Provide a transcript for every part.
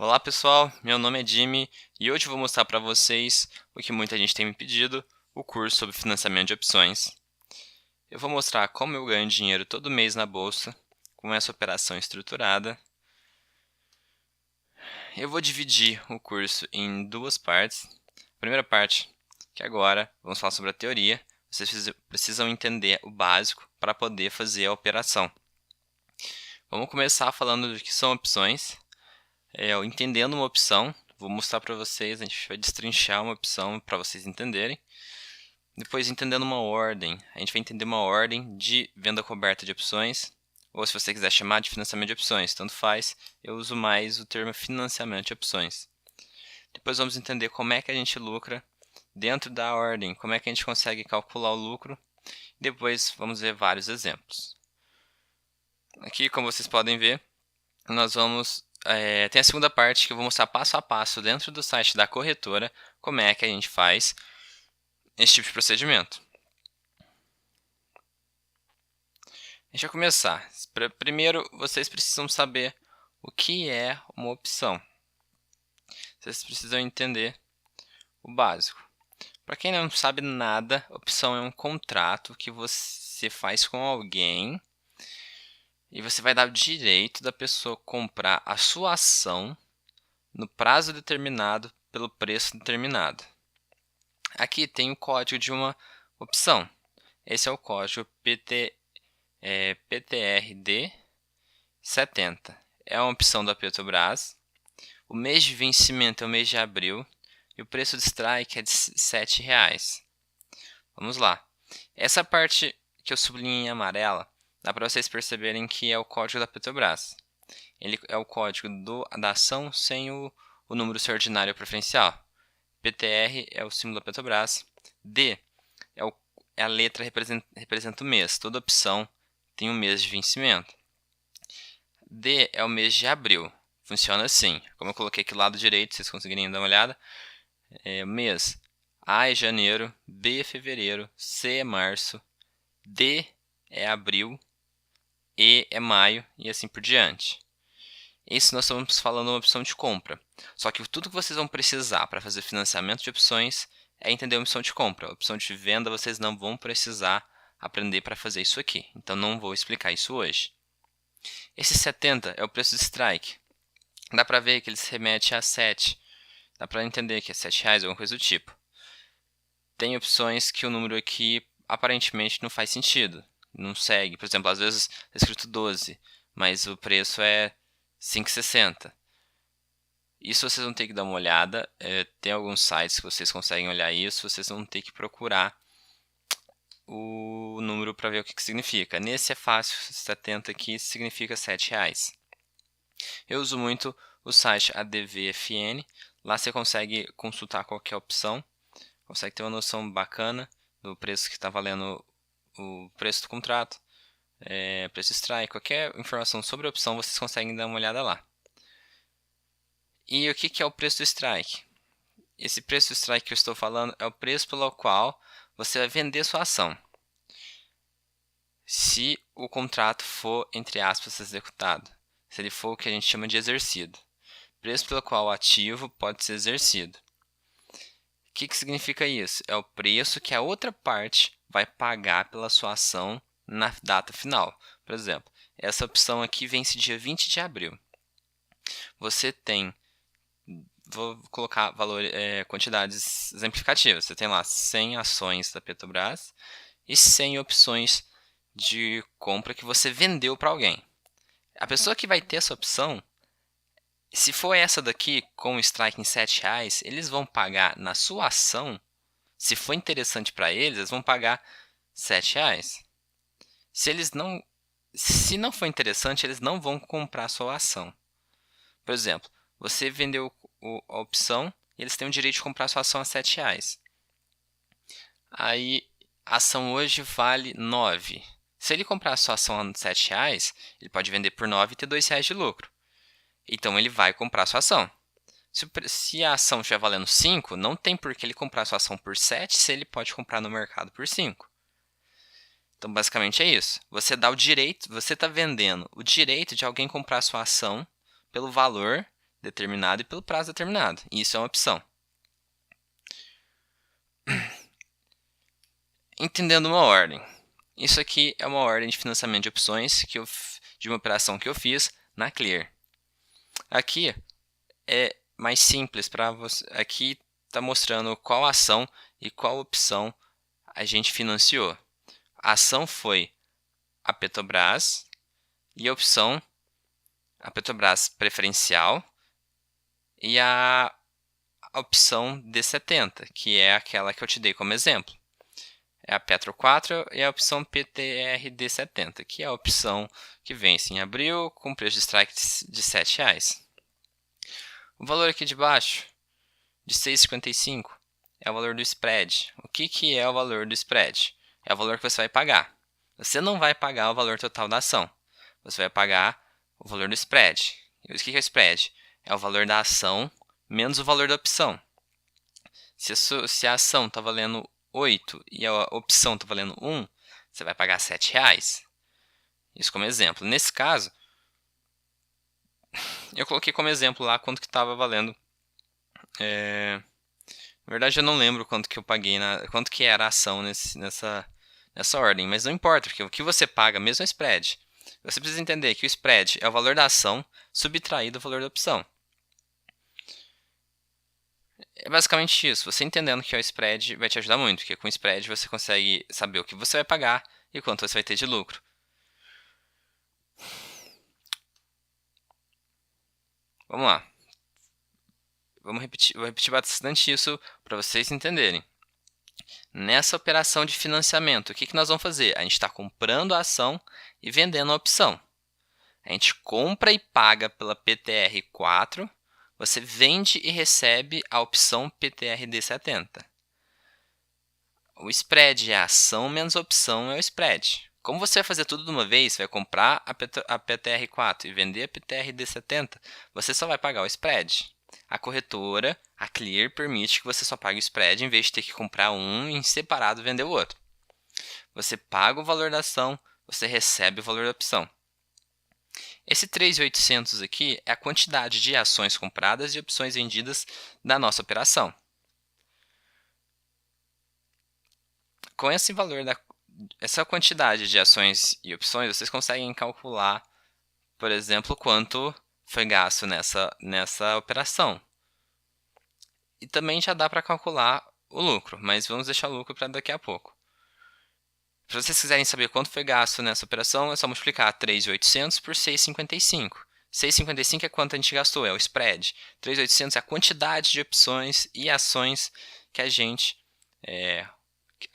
Olá pessoal, meu nome é Jimmy e hoje eu vou mostrar para vocês o que muita gente tem me pedido, o curso sobre financiamento de opções. Eu vou mostrar como eu ganho dinheiro todo mês na bolsa, com essa operação estruturada. Eu vou dividir o curso em duas partes. A primeira parte, que agora vamos falar sobre a teoria, vocês precisam entender o básico para poder fazer a operação. Vamos começar falando do que são opções. Entendendo uma opção, vou mostrar para vocês, a gente vai destrinchar uma opção para vocês entenderem. Depois, entendendo uma ordem, a gente vai entender uma ordem de venda coberta de opções, ou se você quiser chamar de financiamento de opções, tanto faz, eu uso mais o termo financiamento de opções. Depois vamos entender como é que a gente lucra dentro da ordem, como é que a gente consegue calcular o lucro. Depois vamos ver vários exemplos. Aqui, como vocês podem ver, nós vamos tem a segunda parte que eu vou mostrar passo a passo dentro do site da corretora como é que a gente faz esse tipo de procedimento. Deixa eu começar. Primeiro, vocês precisam saber o que é uma opção. Vocês precisam entender o básico. Para quem não sabe nada, opção é um contrato que você faz com alguém e você vai dar o direito da pessoa comprar a sua ação no prazo determinado pelo preço determinado. Aqui tem o código de uma opção. Esse é o código PTRD 70. É uma opção da Petrobras. O mês de vencimento é o mês de abril e o preço de strike é de R$ 7,00. Vamos lá. Essa parte que eu sublinhei em amarela, dá para vocês perceberem que é o código da Petrobras. Ele é o código da ação sem o número ordinário preferencial. PTR é o símbolo da Petrobras. D é a letra que representa o mês. Toda opção tem um mês de vencimento. D é o mês de abril. Funciona assim. Como eu coloquei aqui do lado direito, vocês conseguirem dar uma olhada. Mês A é janeiro, B é fevereiro, C é março, D é abril, E é maio e assim por diante. Isso nós estamos falando uma opção de compra. Só que tudo que vocês vão precisar para fazer financiamento de opções é entender a opção de compra. A opção de venda vocês não vão precisar aprender para fazer isso aqui. Então não vou explicar isso hoje. Esse 70 é o preço de strike. Dá para ver que ele se remete a 7. Dá para entender que é R$7,00 ou alguma coisa do tipo. Tem opções que o número aqui aparentemente não faz sentido. Não segue. Por exemplo, às vezes está escrito 12, mas o preço é 5,60. Isso vocês vão ter que dar uma olhada. Tem alguns sites que vocês conseguem olhar isso. Vocês vão ter que procurar o número para ver o que significa. Nesse é fácil, 70 aqui significa R$7,00. Eu uso muito o site ADVFN. Lá você consegue consultar qualquer opção. Consegue ter uma noção bacana do preço que está valendo o preço do contrato. Preço strike, qualquer informação sobre a opção vocês conseguem dar uma olhada lá. E o que é o preço do strike? Esse preço do strike que eu estou falando é o preço pelo qual você vai vender sua ação. Se o contrato for, entre aspas, executado. Se ele for o que a gente chama de exercido. Preço pelo qual o ativo pode ser exercido. O que significa isso? É o preço que a outra parte vai pagar pela sua ação na data final. Por exemplo, essa opção aqui vence dia 20 de abril. Você tem, vou colocar quantidades exemplificativas. Você tem lá 100 ações da Petrobras e 100 opções de compra que você vendeu para alguém. A pessoa que vai ter essa opção, se for essa daqui com o strike em R$7,00, eles vão pagar na sua ação. Se for interessante para eles, eles vão pagar R$7,00. Se não for interessante, eles não vão comprar a sua ação. Por exemplo, você vendeu a opção e eles têm o direito de comprar a sua ação a R$7,00. Aí a ação hoje vale 9. Se ele comprar a sua ação a R$7,00, ele pode vender por 9 e ter R$2,00 de lucro. Então ele vai comprar a sua ação. Se a ação estiver valendo 5, não tem por que ele comprar a sua ação por 7 se ele pode comprar no mercado por 5. Então basicamente é isso. Você dá o direito, você está vendendo o direito de alguém comprar a sua ação pelo valor determinado e pelo prazo determinado. E isso é uma opção. Entendendo uma ordem. Isso aqui é uma ordem de financiamento de opções de uma operação que eu fiz na Clear. Aqui é mais simples para você. Aqui está mostrando qual ação e qual opção a gente financiou. A ação foi a Petrobras e a opção a Petrobras preferencial e a opção D70, que é aquela que eu te dei como exemplo. É a Petro 4 e a opção PTR D70, que é a opção que vence em abril com preço de strike de R$ 7,00. O valor aqui de baixo, de 6,55, é o valor do spread. O que é o valor do spread? É o valor que você vai pagar. Você não vai pagar o valor total da ação. Você vai pagar o valor do spread. E o que é o spread? É o valor da ação menos o valor da opção. Se a ação está valendo 8 e a opção está valendo 1, você vai pagar R$ 7,00. Isso como exemplo. Nesse caso, eu coloquei como exemplo lá quanto que estava valendo. Na verdade, eu não lembro quanto que eu paguei, quanto que era a ação nessa ordem, mas não importa, porque o que você paga mesmo é spread. Você precisa entender que o spread é o valor da ação subtraído do valor da opção. É basicamente isso. Você entendendo que é o spread vai te ajudar muito, porque com o spread você consegue saber o que você vai pagar e quanto você vai ter de lucro. Vamos lá. Vou repetir bastante isso para vocês entenderem. Nessa operação de financiamento, o que nós vamos fazer? A gente está comprando a ação e vendendo a opção. A gente compra e paga pela PTR4, você vende e recebe a opção PTRD70. O spread é a ação menos a opção é o spread. Como você vai fazer tudo de uma vez, vai comprar a PTR4 e vender a PTRD70, você só vai pagar o spread. A corretora, a Clear, permite que você só pague o spread em vez de ter que comprar um em separado e vender o outro. Você paga o valor da ação, você recebe o valor da opção. Esse 3.800 aqui é a quantidade de ações compradas e opções vendidas da nossa operação. Com esse valor, essa quantidade de ações e opções, vocês conseguem calcular, por exemplo, quanto foi gasto nessa operação. E também já dá para calcular o lucro, mas vamos deixar o lucro para daqui a pouco. Se vocês quiserem saber quanto foi gasto nessa operação, é só multiplicar 3.800 por 6,55. 6,55 é quanto a gente gastou, é o spread. 3.800 é a quantidade de opções e ações que a gente...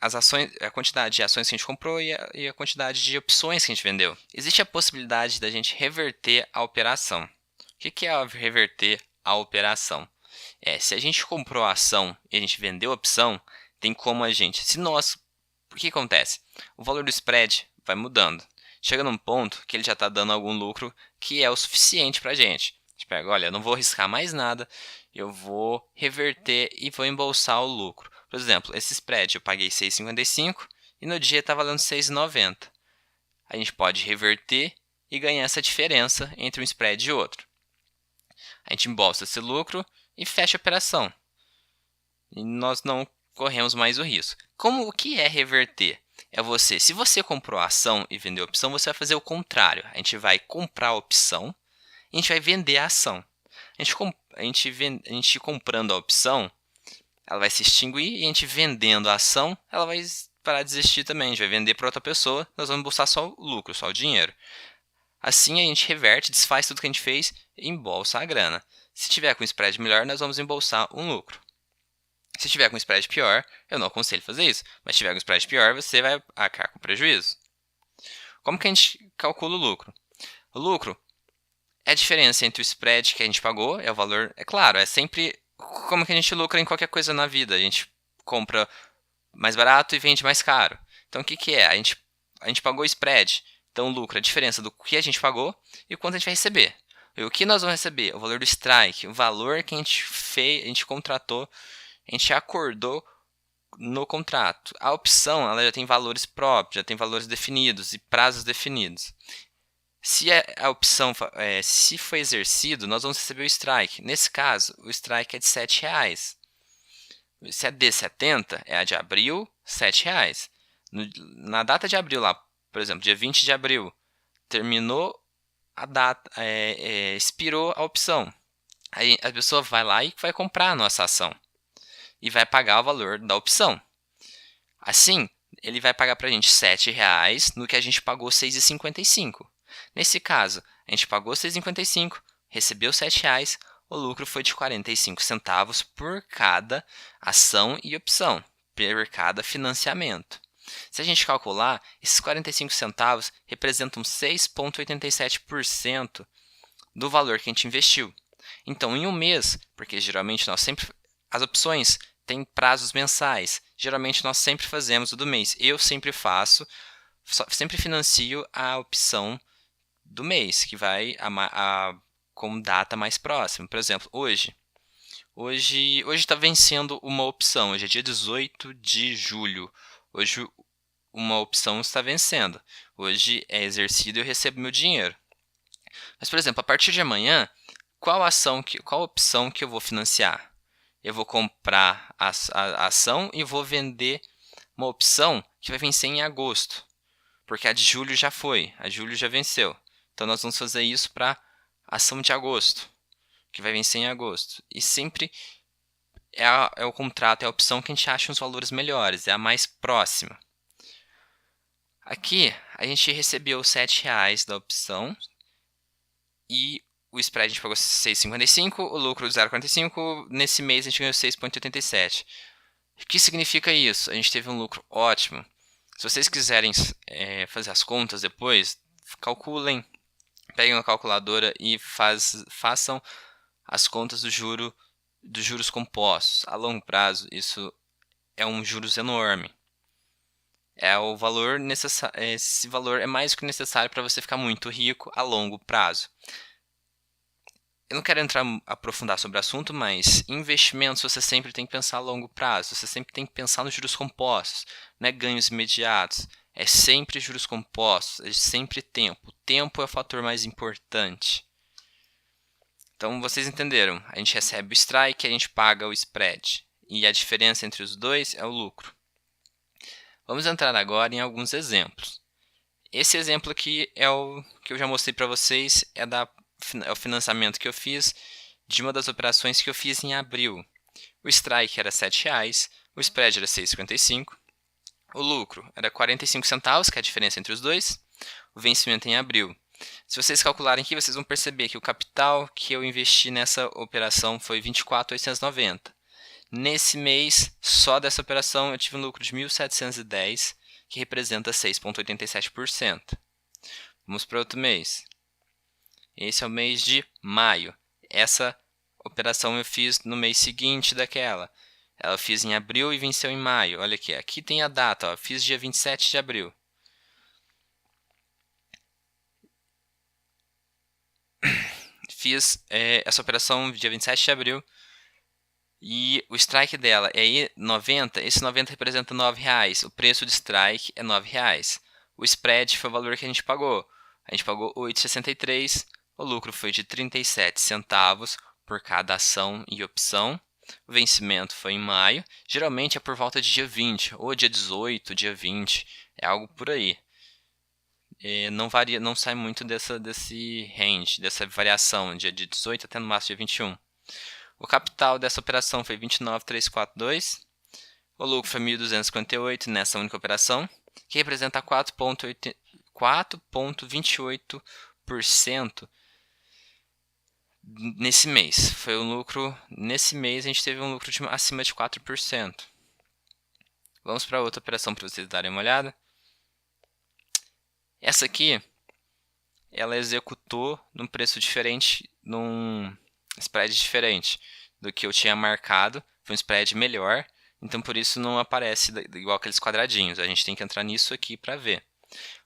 a quantidade de ações que a gente comprou e a quantidade de opções que a gente vendeu. Existe a possibilidade da gente reverter a operação. O que é reverter a operação? Se a gente comprou a ação e a gente vendeu a opção, tem como a gente... O que acontece? O valor do spread vai mudando. Chega num ponto que ele já está dando algum lucro que é o suficiente para a gente. A gente pega, olha, eu não vou arriscar mais nada, eu vou reverter e vou embolsar o lucro. Por exemplo, esse spread eu paguei 6,55 e no dia está valendo 6,90. A gente pode reverter e ganhar essa diferença entre um spread e outro. A gente embolsa esse lucro e fecha a operação. E nós não corremos mais o risco. O que é reverter? Se você comprou a ação e vendeu a opção, você vai fazer o contrário. A gente vai comprar a opção e a gente vai vender a ação. A gente comprando a opção, ela vai se extinguir e a gente vendendo a ação, ela vai parar de existir também. A gente vai vender para outra pessoa, nós vamos embolsar só o lucro, só o dinheiro. Assim a gente reverte, desfaz tudo que a gente fez e embolsa a grana. Se tiver com spread melhor, nós vamos embolsar um lucro. Se tiver com spread pior, eu não aconselho fazer isso. Mas se tiver com spread pior, você vai arcar com prejuízo. Como que a gente calcula o lucro? O lucro é a diferença entre o spread que a gente pagou, é o valor, é claro, é sempre como que a gente lucra em qualquer coisa na vida. A gente compra mais barato e vende mais caro. Então o que é? A gente pagou o spread. Então o lucro é a diferença do que a gente pagou e o quanto a gente vai receber. E o que nós vamos receber? O valor do strike, o valor que a gente contratou, a gente acordou no contrato. A opção ela já tem valores próprios, já tem valores definidos e prazos definidos. Se a opção se foi exercido, nós vamos receber o strike. Nesse caso, o strike é de R$7. Se é D70, é a de abril, R$7. Na data de abril, lá, por exemplo, dia 20 de abril, terminou a data, expirou a opção. Aí a pessoa vai lá e vai comprar a nossa ação e vai pagar o valor da opção. Assim, ele vai pagar para a gente R$7 no que a gente pagou R$6,55. Nesse caso, a gente pagou R$6,55, recebeu R$7, o lucro foi de 45 centavos por cada ação e opção, por cada financiamento. Se a gente calcular, esses 45 centavos representam 6,87% do valor que a gente investiu. Então, em um mês, porque geralmente as opções têm prazos mensais, geralmente nós sempre fazemos o do mês. Eu sempre sempre financio a opção do mês, que vai com data mais próxima. Por exemplo, hoje está vencendo uma opção, hoje é dia 18 de julho. Hoje uma opção está vencendo. Hoje é exercido e eu recebo meu dinheiro. Mas, por exemplo, a partir de amanhã, qual opção que eu vou financiar? Eu vou comprar a ação e vou vender uma opção que vai vencer em agosto. Porque a de julho já foi, a de julho já venceu. Então nós vamos fazer isso para a ação de agosto, que vai vencer em agosto. E sempre é o contrato, é a opção que a gente acha os valores melhores, é a mais próxima. Aqui a gente recebeu R$7 da opção e o spread a gente pagou 6,55, o lucro de 0,45, nesse mês a gente ganhou 6,87. O que significa isso? A gente teve um lucro ótimo. Se vocês quiserem fazer as contas depois, calculem, peguem uma calculadora e façam as contas dos juros compostos. A longo prazo, isso é um juros enorme. O valor necessário, esse valor é mais do que necessário para você ficar muito rico a longo prazo. Eu não quero aprofundar sobre o assunto, mas investimentos você sempre tem que pensar a longo prazo, você sempre tem que pensar nos juros compostos, não é ganhos imediatos, é sempre juros compostos, é sempre tempo. O tempo é o fator mais importante. Então vocês entenderam, a gente recebe o strike, a gente paga o spread, e a diferença entre os dois é o lucro. Vamos entrar agora em alguns exemplos. Esse exemplo aqui é o que eu já mostrei para vocês, é o financiamento que eu fiz de uma das operações que eu fiz em abril. O strike era R$7, o spread era 6,55, o lucro era 45 centavos, que é a diferença entre os dois, o vencimento em abril. Se vocês calcularem aqui, vocês vão perceber que o capital que eu investi nessa operação foi 24.890. Nesse mês, só dessa operação, eu tive um lucro de 1.710, que representa 6,87%. Vamos para outro mês. Esse é o mês de maio. Essa operação eu fiz no mês seguinte daquela. Ela eu fiz em abril e venceu em maio. Olha aqui, aqui tem a data. Ó. Fiz dia 27 de abril. Fiz essa operação dia 27 de abril. E o strike dela é 90. Esse 90 representa R$9. O preço de strike é R$9. O spread foi o valor que a gente pagou. A gente pagou 8,63. O lucro foi de 37 centavos por cada ação e opção. O vencimento foi em maio. Geralmente é por volta de dia 20, ou dia 18, dia 20. É algo por aí. Não varia, não sai muito desse range, dessa variação, dia 18 até no máximo dia 21. O capital dessa operação foi 29.342. O lucro foi 1.258 nessa única operação, que representa 4,28% nesse mês. Foi um lucro, nesse mês a gente teve um lucro acima de 4%. Vamos para outra operação para vocês darem uma olhada. Essa aqui, ela executou num preço diferente, num spread diferente do que eu tinha marcado. Foi um spread melhor, então por isso não aparece igual aqueles quadradinhos. A gente tem que entrar nisso aqui para ver.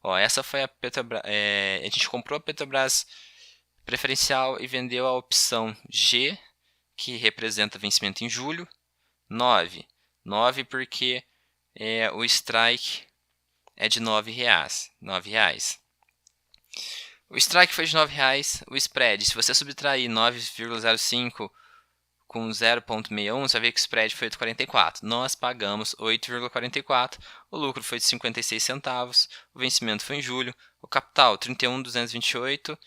Ó, essa foi a Petrobras. A gente comprou a Petrobras preferencial e vendeu a opção G, que representa vencimento em julho. 9 porque o strike é de R$9. O strike foi de R$ 9,00, o spread, se você subtrair 9,05 com 0,61, você vai ver que o spread foi 8,44. Nós pagamos 8,44, o lucro foi de 56 centavos, o vencimento foi em julho, o capital 31.228,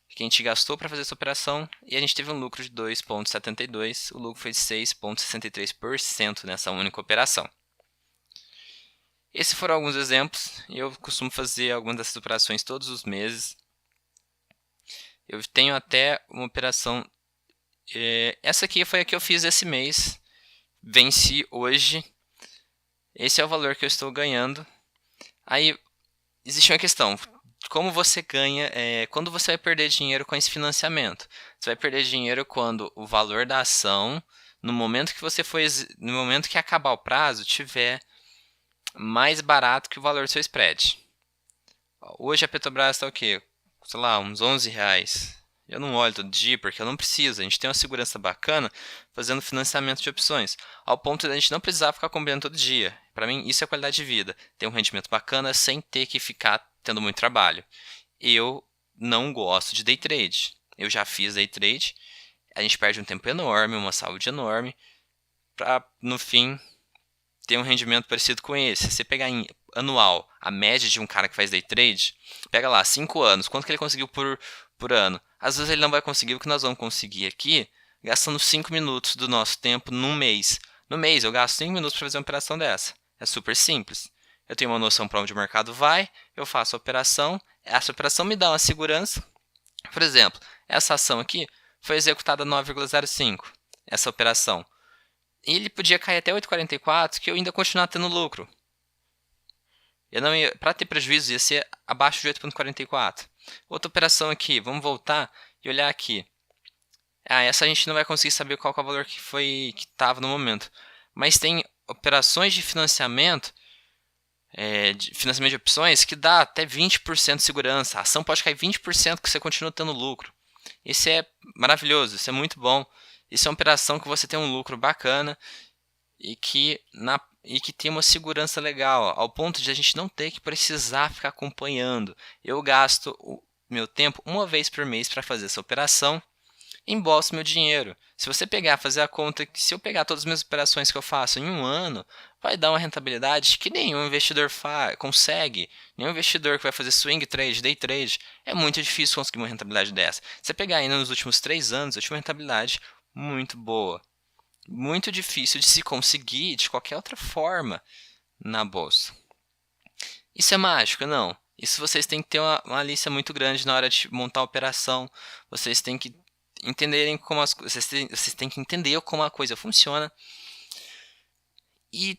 que a gente gastou para fazer essa operação, e a gente teve um lucro de 2,72, o lucro foi de 6,63% nessa única operação. Esses foram alguns exemplos, e eu costumo fazer algumas dessas operações todos os meses. Eu tenho até uma operação, essa aqui foi a que eu fiz esse mês, venci hoje, esse é o valor que eu estou ganhando. Aí existe uma questão, como você ganha, quando você vai perder dinheiro com esse financiamento? Você vai perder dinheiro quando o valor da ação, no momento que acabar o prazo, tiver mais barato que o valor do seu spread. Hoje a Petrobras está o quê? Sei lá, uns R$ 11. Eu não olho todo dia porque eu não preciso. A gente tem uma segurança bacana fazendo financiamento de opções, ao ponto de a gente não precisar ficar comprando todo dia. Para mim, isso é qualidade de vida. Ter um rendimento bacana sem ter que ficar tendo muito trabalho. Eu não gosto de day trade. Eu já fiz day trade. A gente perde um tempo enorme, uma saúde enorme, para no fim ter um rendimento parecido com esse. Se você pegar em anual a média de um cara que faz day trade, pega lá 5 anos, quanto que ele conseguiu por ano? Às vezes ele não vai conseguir o que nós vamos conseguir aqui, gastando 5 minutos do nosso tempo num mês. No mês eu gasto 5 minutos para fazer uma operação dessa. É super simples. Eu tenho uma noção para onde o mercado vai, eu faço a operação, essa operação me dá uma segurança. Por exemplo, essa ação aqui foi executada a 9,05, essa operação. E ele podia cair até 8,44, que eu ainda continuar tendo lucro. Para ter prejuízo ia ser abaixo de 8,44. Outra operação aqui, vamos voltar e olhar aqui. Essa a gente não vai conseguir saber qual é o valor que estava no momento. Mas tem operações de financiamento de opções que dá até 20% de segurança. A ação pode cair 20% que você continua tendo lucro. Isso é maravilhoso, isso é muito bom. Isso é uma operação que você tem um lucro bacana e que tem uma segurança legal, ao ponto de a gente não ter que precisar ficar acompanhando. Eu gasto o meu tempo uma vez por mês para fazer essa operação, embolso meu dinheiro. Se você fazer a conta que se eu pegar todas as minhas operações que eu faço em um ano, vai dar uma rentabilidade que nenhum investidor consegue. Nenhum investidor que vai fazer swing trade, day trade, é muito difícil conseguir uma rentabilidade dessa. Se você pegar ainda nos últimos 3 anos, eu tive uma rentabilidade muito boa. Muito difícil de se conseguir de qualquer outra forma na bolsa. Isso é mágico? Não. Isso vocês têm que ter uma malícia muito grande na hora de montar a operação. Vocês têm que entenderem vocês têm que entender como a coisa funciona. E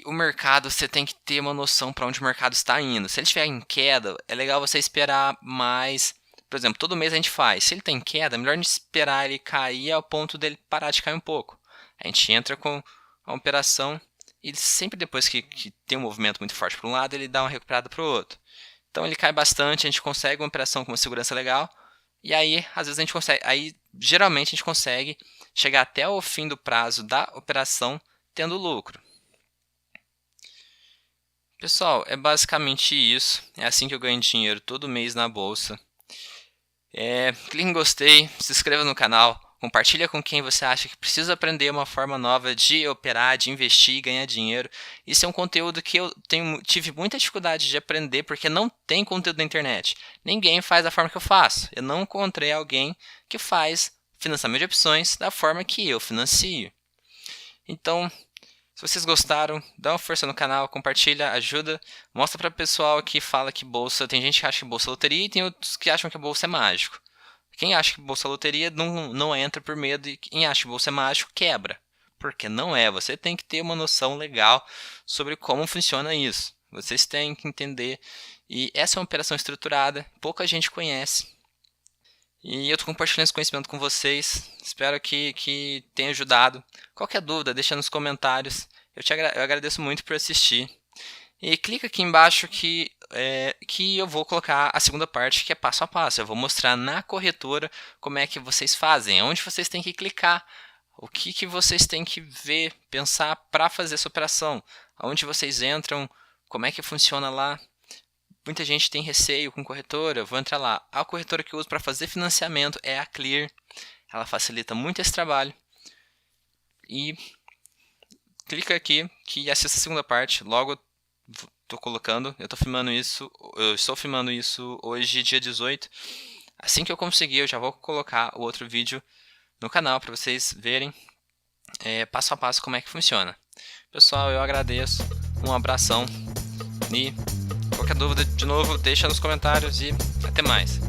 o mercado, você tem que ter uma noção para onde o mercado está indo. Se ele estiver em queda, é legal você esperar mais. Por exemplo, todo mês a gente faz. Se ele está em queda, é melhor a gente esperar ele cair ao ponto dele parar de cair um pouco. A gente entra com a operação e sempre depois que tem um movimento muito forte para um lado, ele dá uma recuperada para o outro. Então ele cai bastante, a gente consegue uma operação com uma segurança legal. E aí, às vezes a gente consegue. Aí, geralmente a gente consegue chegar até o fim do prazo da operação tendo lucro. Pessoal, é basicamente isso. É assim que eu ganho dinheiro todo mês na bolsa. Clique em gostei, se inscreva no canal, compartilha com quem você acha que precisa aprender uma forma nova de operar, de investir e ganhar dinheiro. Isso é um conteúdo que eu tive muita dificuldade de aprender porque não tem conteúdo na internet. Ninguém faz da forma que eu faço. Eu não encontrei alguém que faz financiamento de opções da forma que eu financio. Então, se vocês gostaram, dá uma força no canal, compartilha, ajuda, mostra para o pessoal que fala que bolsa, tem gente que acha que bolsa é loteria e tem outros que acham que a bolsa é mágico. Quem acha que bolsa é loteria não entra por medo e quem acha que bolsa é mágico quebra. Porque não é, você tem que ter uma noção legal sobre como funciona isso. Vocês têm que entender. E essa é uma operação estruturada, pouca gente conhece. E eu estou compartilhando esse conhecimento com vocês. Espero que tenha ajudado. Qualquer dúvida, deixa nos comentários. Eu agradeço muito por assistir. E clica aqui embaixo que eu vou colocar a segunda parte, que é passo a passo. Eu vou mostrar na corretora como é que vocês fazem, onde vocês têm que clicar, o que vocês têm que ver, pensar para fazer essa operação, aonde vocês entram, como é que funciona lá. muita gente tem receio com corretora, eu vou entrar lá. A corretora que eu uso para fazer financiamento é a Clear. Ela facilita muito esse trabalho. E clica aqui que assista a segunda parte. Logo estou colocando, eu estou filmando isso hoje, dia 18. Assim que eu conseguir, eu já vou colocar o outro vídeo no canal para vocês verem passo a passo como é que funciona. Pessoal, eu agradeço, um abração e qualquer dúvida, de novo, deixa nos comentários e até mais.